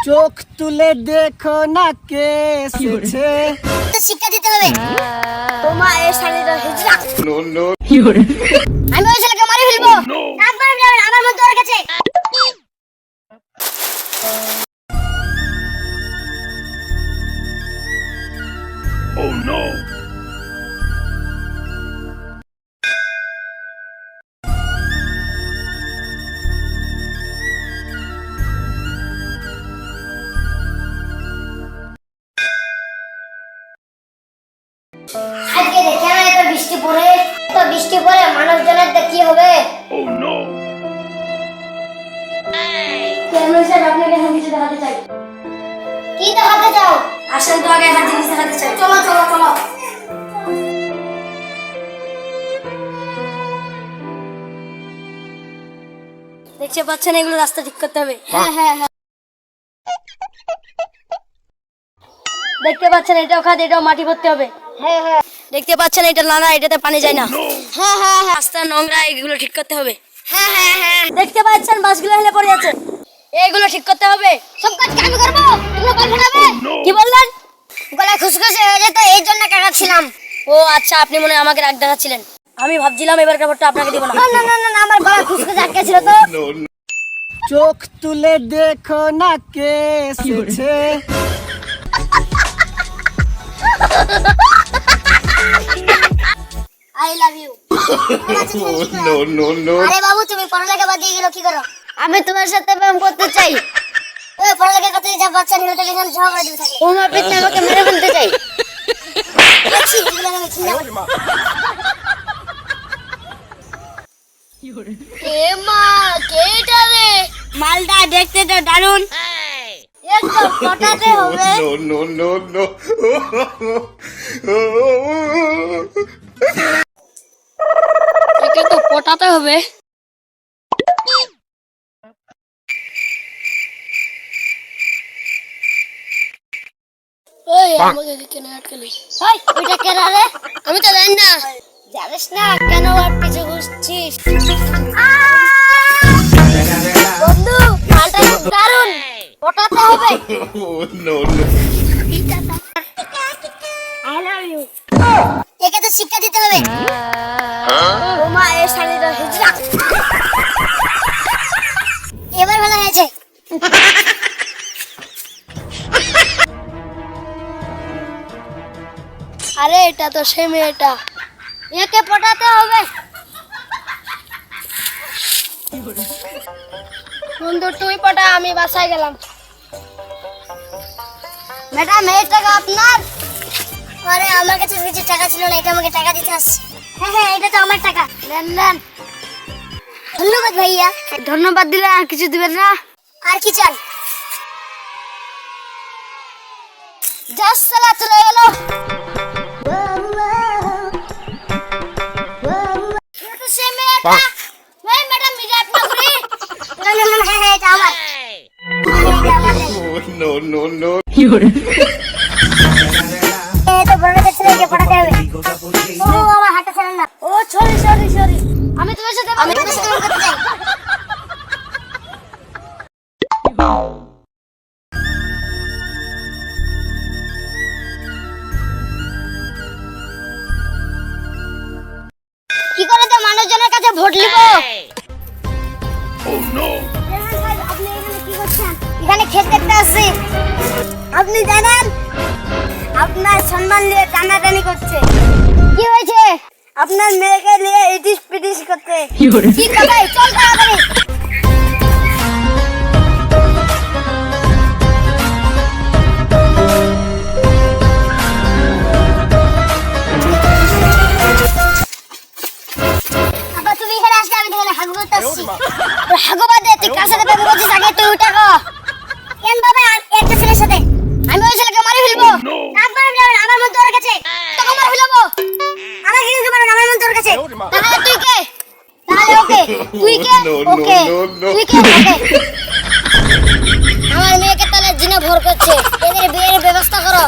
চোখ তুলে দেখো না কে এসেছে। শিক্ষা দিতে হবে। তোমার এই শাড়িটা হিজড়া। নো নো আমি ওই ছেলেকে মারি ফেলবো। একবার আমার মধ্যে ওর কাছে। ও নো আজকে দেখে না এত বৃষ্টি পড়ে, মানুষজনের কি হবে? ও নো ক্যামেরা স্যার আপনাকে এখন কিছু দেখাতে চাই। কি দেখাতে চাও? আসেন তো আগে একটা জিনিস দেখাতে চাই। চলো চলো চলো। দেখতে পাচ্ছেন এগুলো রাস্তা ঠিক করতে হবে। হ্যাঁ হ্যাঁ হ্যাঁ। দেখতে পাচ্ছেন এটাও খাদ, এটাও মাটি ভরতে হবে। হ্যাঁ হ্যাঁ। দেখতে পাচ্ছেন এটা নালা, এটাতে পানি যায় না। হ্যাঁ হ্যাঁ হ্যাঁ। রাস্তা নোংরা, এগুলো ঠিক করতে হবে। হ্যাঁ হ্যাঁ হ্যাঁ। দেখতে পাচ্ছেন বাসগুলো হেলে পড়ে আছে, এগুলো ঠিক করতে হবে। সব কাজ আমি করব, তোমরা পারবে না? কি বললেন? গলায় খুশখুশি হয়ে যেত, এই জন্য কাটাচ্ছিলাম। ও আচ্ছা, আপনি মনে হয় আমাকে রাগ দেখাচ্ছিলেন। আমি ভাবছিলাম এবার কাপড়টা আপনাকে দিব না। না না না না, আমার গলায় খুশখুশি আটকে ছিল তো। চোখ তুলে দেখো না কে এসেছে। I love you. No no no আরে বাবু, তুমি পড়ালেখা বাদ দিয়ে গেলো কি করো? আমি তোমার সাথে প্রেম করতে চাই। ওই পড়ালেখা করতে যা বাচ্চা নিলে তো এখানে ঝগড়া দিতে থাকে। ওমা পেটে আমাকে মেরে ফেলতে চাই। আচ্ছা, এগুলো আমি ছিলাম। এ মা, কেটা রে? মালটা দেখতে তো দারুণ। একদম পটাতে হবে। নো নো নো একে তো পটাতে হবে। ওই আমাকে কেন আটকালি? ওই ওইটা কেন রে? আমি তো জানি না। জানিস না কেন ওর পিছে ঘুরছিস? বন্ধু, মালটা খুব দারুণ, পটাতে হবে। No no I love you. একে তো শিক্ষা দিতে হবে। ওমা এই শাড়িটা হিজড়া। এবার ভালো হয়েছে। আরে এটা তো সে মেয়েটা, একে পটাতে হবে। বন্ধু তুই পটা, আমি বাসায় গেলাম। ম্যাডাম এই টাকা আপনার? আরে আমার কাছে কিছু টাকা ছিল না, এটা আমাকে টাকা দিতে আসছি। হ্যাঁ হ্যাঁ, এটা তো আমার টাকা। নেন নেন। ধন্যবাদ ভাইয়া। ধন্যবাদ দিলে আর কিছু দিবেন না? আর কি চাই? জাস্ট সালা চলে এলো। এটা সে মেয়েটা। ভাই ম্যাডাম মিজা আপনা করি। না না না, হ্যাঁ হ্যাঁ, এটা আমার। নো নো নো তো বড় ছেলেকে পড়াতে হবে। ও আমার হাতটা ছেড়ে না। ও সরি সরি সরি। আমি তোমার সাথে করতে চাই। কি করে তো মানুষজনের কাছে ভোট নিব? ও নো আপনি এখানে কি করছেন? এখানে খেত দেখতে আসছি। আপনি জানেন আপনার সম্মান নিয়ে টানাটানি করছে। কি হয়েছে? আপনার মেয়েকে নিয়ে ইটিস পিটিস করতে। কি করে? চল তাড়াতাড়ি। আবার তুমি এখানে আসলে আমি এখানে হাগু করতে আসছি। হাগু বাদ দে, তুই কার সাথে প্রেম করছিস আগে তুই উঠা কো। কেন বাবা একটা ছেলের সাথে? আমি ওই ছেলেকে মারি ফেলবো। একবার আমার মধ্যে ওর কাছে। তোকে মারি ফেলবো। আমাকে কিন্তু মারো না, আমার মধ্যে ওর কাছে। তাহলে তুই কে? তাহলে ওকে। তুই কে? ওকে। তুই কে? ওকে। আমার মেয়েকে তাহলে জিনে ভর করছে। এদের বিয়ের ব্যবস্থা করো।